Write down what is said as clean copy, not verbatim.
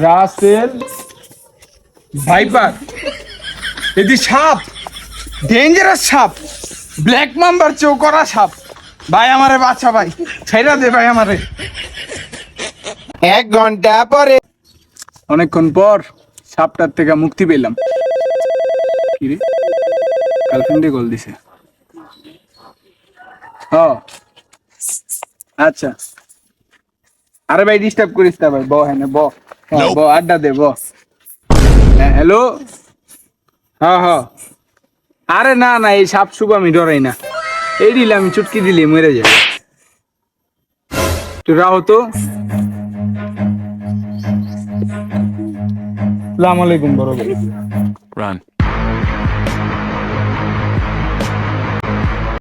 Russell viper, এদি সাপ, dangerous সাপ, ব্ল্যাক মাম্বার চেয়েও করা সাপ। ভাই আমারে বাচ্চা, ভাই ছেড়া দে ভাই আমারে। 1 ঘন্টা পরে অনেকক্ষণ পর সাপটার থেকে মুক্তি পেলাম। কি রে, গার্লফ্রেন্ডে কল দিছে। ও আচ্ছা, আরে ভাই ডিস্টার্ব করিস না ভাই, ব হ্যাঁ ব ব আড্ডা দে ব। হ্যালো, হ্যাঁ হ্যাঁ, আরে না না, এই সাপ সুপ আমি ডরাই না। এই দিলে আমি চুটকি দিলে মরে যাবে। তুই রাহো তো। আসসালামু আলাইকুম বড় ভাই। Run.